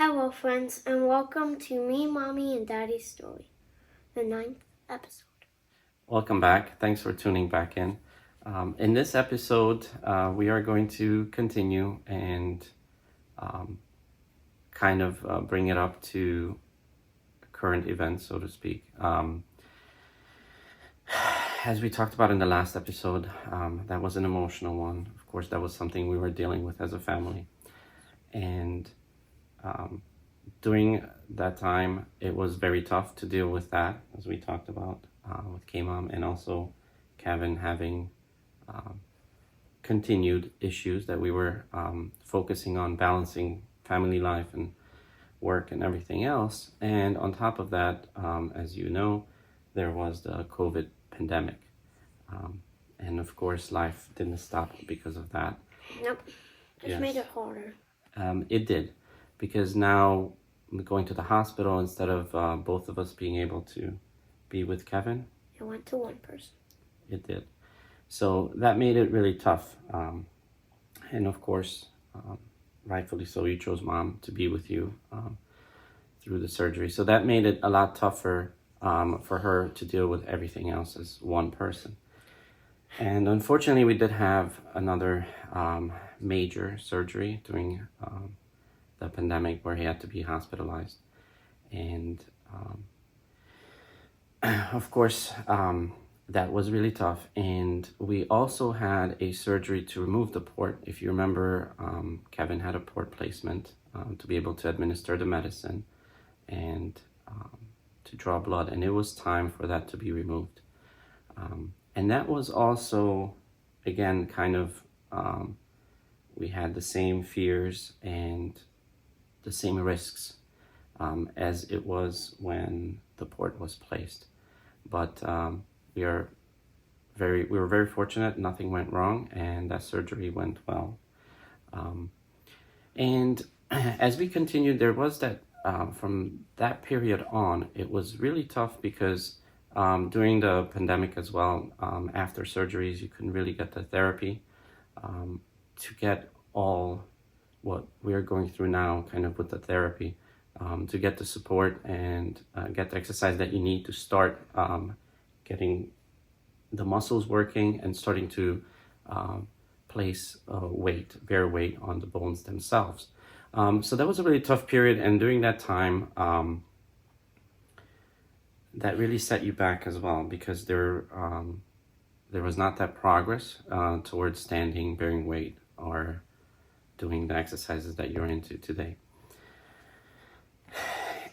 Hello, friends, and welcome to Me, Mommy, and Daddy's Story, the 9th episode. Welcome back. Thanks for tuning back in. In this episode, we are going to continue and bring it up to current events, so to speak. As we talked about in the last episode, that was an emotional one. Of course, that was something we were dealing with as a family. And during that time, it was very tough to deal with that, as we talked about with K-Mom, and also Kevin having continued issues that we were focusing on balancing family life and work and everything else. And on top of that, as you know, there was the COVID pandemic. And of course, life didn't stop because of that. Nope, just made it harder. It did, because now going to the hospital, instead of both of us being able to be with Kevin, it went to one person. It did. So that made it really tough. And of course, rightfully so, you chose Mom to be with you through the surgery. So that made it a lot tougher for her to deal with everything else as one person. And unfortunately, we did have another major surgery during the pandemic where he had to be hospitalized. And of course, that was really tough. And we also had a surgery to remove the port. If you remember, Kevin had a port placement to be able to administer the medicine and to draw blood. And it was time for that to be removed. And that was also, again, we had the same fears and the same risks as it was when the port was placed. But we were very fortunate. Nothing went wrong, and that surgery went well. And as we continued, there was that from that period on, it was really tough because during the pandemic as well, after surgeries, you couldn't really get the therapy to get all what we're going through now, kind of with the therapy, to get the support and get the exercise that you need to start getting the muscles working and starting to place bear weight on the bones themselves. So that was a really tough period, and during that time, that really set you back as well, because there was not that progress towards standing, bearing weight, or doing the exercises that you're into today.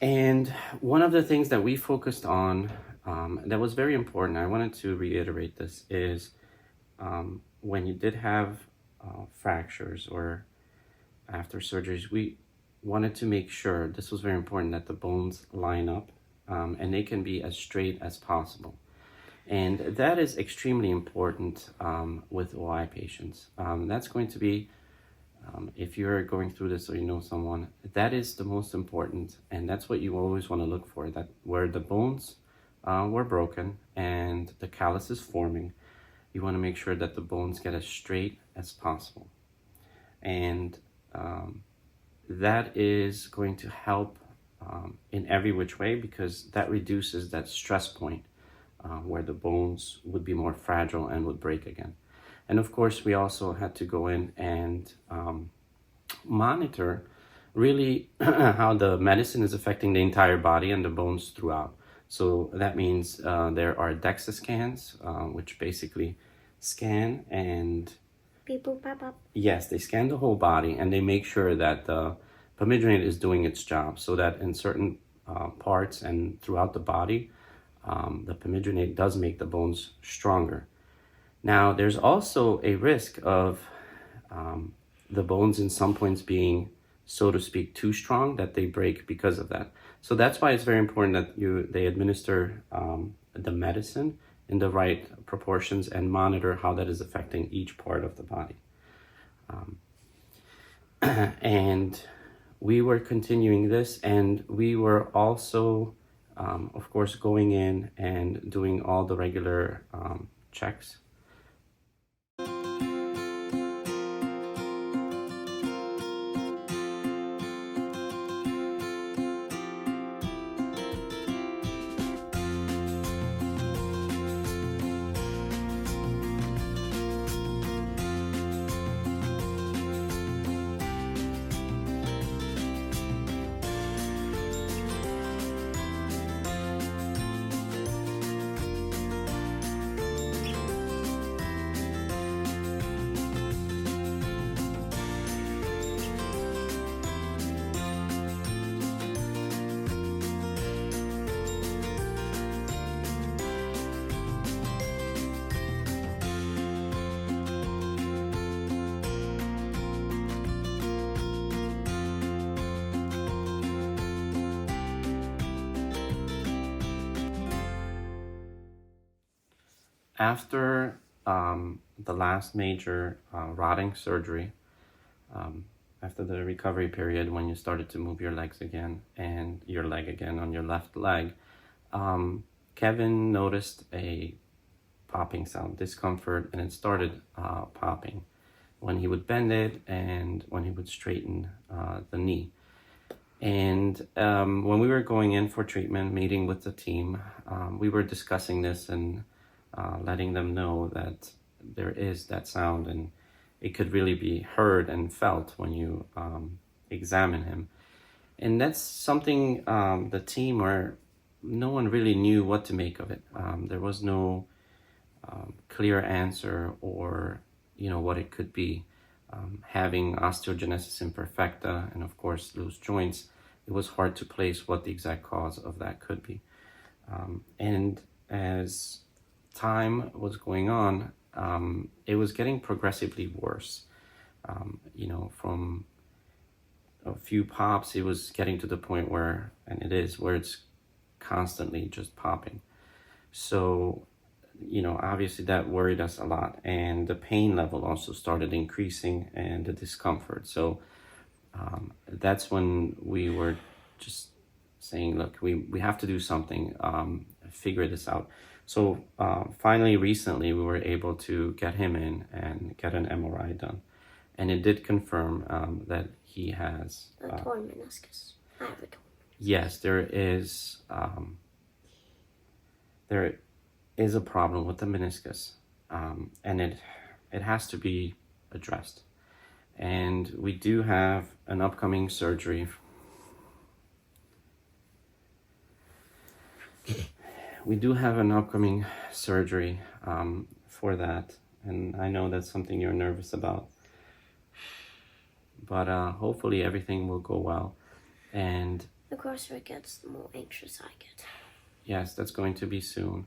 And one of the things that we focused on that was very important, I wanted to reiterate this, is when you did have fractures or after surgeries, we wanted to make sure, this was very important, that the bones line up and they can be as straight as possible. And that is extremely important with OI patients. That's going to be, if you're going through this or you know someone, that is the most important, and that's what you always want to look for, that where the bones were broken and the callus is forming, you want to make sure that the bones get as straight as possible. And that is going to help in every which way, because that reduces that stress point where the bones would be more fragile and would break again. And of course, we also had to go in and monitor really how the medicine is affecting the entire body and the bones throughout. So that means there are DEXA scans, which basically scan and... Beep, boop, pop, pop. Yes, they scan the whole body, and they make sure that the pomegranate is doing its job, so that in certain parts and throughout the body, the pomegranate does make the bones stronger. Now, there's also a risk of the bones in some points being, so to speak, too strong, that they break because of that. So that's why it's very important that they administer the medicine in the right proportions and monitor how that is affecting each part of the body. And we were continuing this, and we were also, of course, going in and doing all the regular checks. after the last major rotting surgery, after the recovery period, when you started to move your legs again and your leg again on your left leg, Kevin noticed a popping sound, discomfort, and it started popping when he would bend it and when he would straighten the knee. And when we were going in for treatment, meeting with the team, we were discussing this and letting them know that there is that sound and it could really be heard and felt when you examine him. And that's something the team or no one really knew what to make of it. There was no clear answer or what it could be. Having osteogenesis imperfecta and of course loose joints, it was hard to place what the exact cause of that could be. And as time was going on, it was getting progressively worse. From a few pops, it was getting to the point where it's constantly just popping. So obviously that worried us a lot, and the pain level also started increasing and the discomfort. So that's when we were just saying, look, we have to do something, figure this out. So finally, recently, we were able to get him in and get an MRI done. And it did confirm that he has a torn meniscus. I have a torn. Yes, there is a problem with the meniscus, and it has to be addressed. And we do have an upcoming surgery. For that, and I know that's something you're nervous about. But hopefully everything will go well. And the closer it gets, the more anxious I get. Yes, that's going to be soon.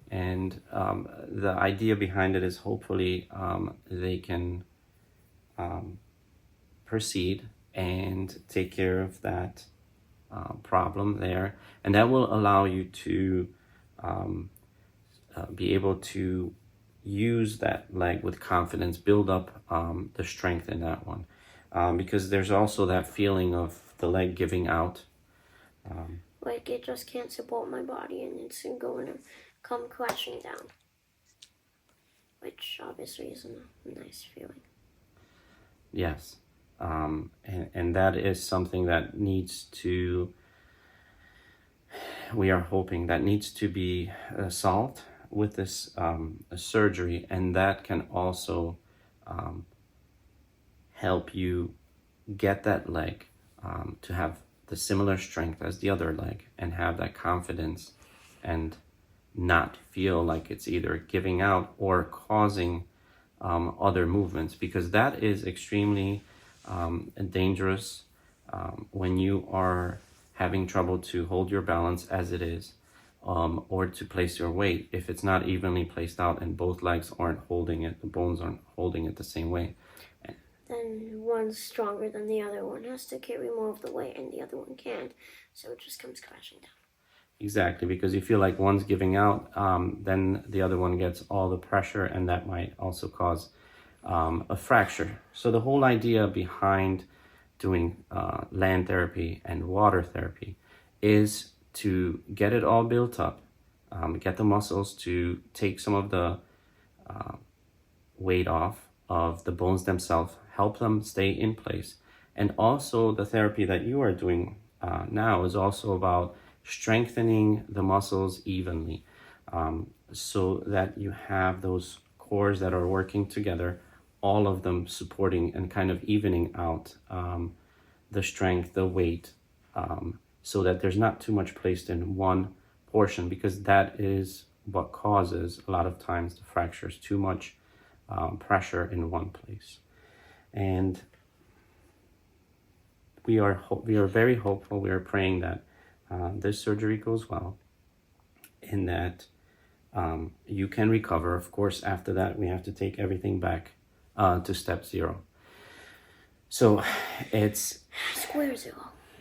And the idea behind it is hopefully they can proceed and take care of that problem there. And that will allow you to be able to use that leg with confidence, build up the strength in that one. Because there's also that feeling of the leg giving out. Like it just can't support my body and it's going to come crashing down. Which obviously isn't a nice feeling. Yes. And that is something that we are hoping that needs to be solved with this surgery, and that can also help you get that leg to have the similar strength as the other leg and have that confidence and not feel like it's either giving out or causing other movements, because that is extremely dangerous when you are having trouble to hold your balance as it is, or to place your weight if it's not evenly placed out and both legs aren't holding it, the bones aren't holding it the same way. Then one's stronger than the other. One has to carry more of the weight and the other one can't, so it just comes crashing down. Exactly, because you feel like one's giving out, then the other one gets all the pressure, and that might also cause a fracture. So the whole idea behind doing land therapy and water therapy is to get it all built up, get the muscles to take some of the weight off of the bones themselves, help them stay in place. And also the therapy that you are doing now is also about strengthening the muscles evenly, so that you have those cores that are working together, all of them supporting and kind of evening out the strength, the weight, so that there's not too much placed in one portion, because that is what causes a lot of times the fractures, too much pressure in one place. And we are very hopeful. We are praying that this surgery goes well, and that you can recover. Of course, after that, we have to take everything back to step 0. So it's square 0.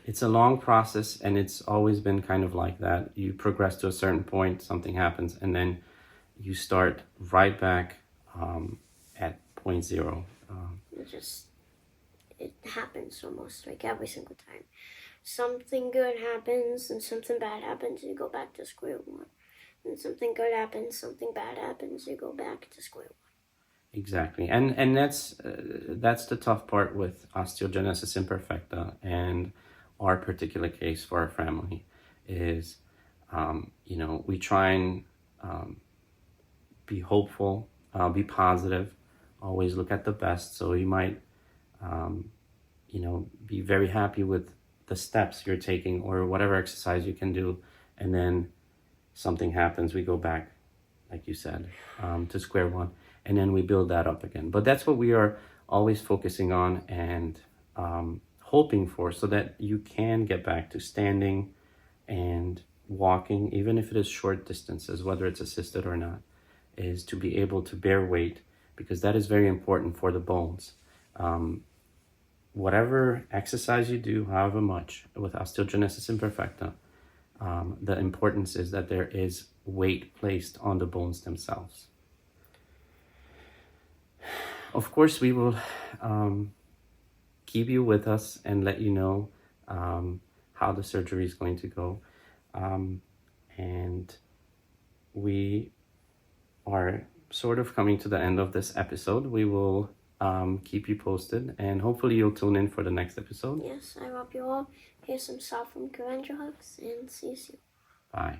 It's a long process, and it's always been kind of like that. You progress to a certain point, something happens, and then you start right back at point zero. It happens almost like every single time. Something good happens and something bad happens, you go back to square one. And something good happens, something bad happens, you go back to square one. Exactly, and that's the tough part with osteogenesis imperfecta and our particular case for our family is, we try and be hopeful, be positive, always look at the best. So you might, be very happy with the steps you're taking or whatever exercise you can do, and then something happens, we go back, like you said, to square one, and then we build that up again. But that's what we are always focusing on and hoping for, so that you can get back to standing and walking, even if it is short distances, whether it's assisted or not, is to be able to bear weight, because that is very important for the bones. Whatever exercise you do, however much, with osteogenesis imperfecta, the importance is that there is weight placed on the bones themselves. Of course, we will keep you with us and let you know how the surgery is going to go. And we are sort of coming to the end of this episode. We will keep you posted, and hopefully you'll tune in for the next episode. Yes, I hope you all hear some soft from Kavendra hugs, and see you soon. Bye.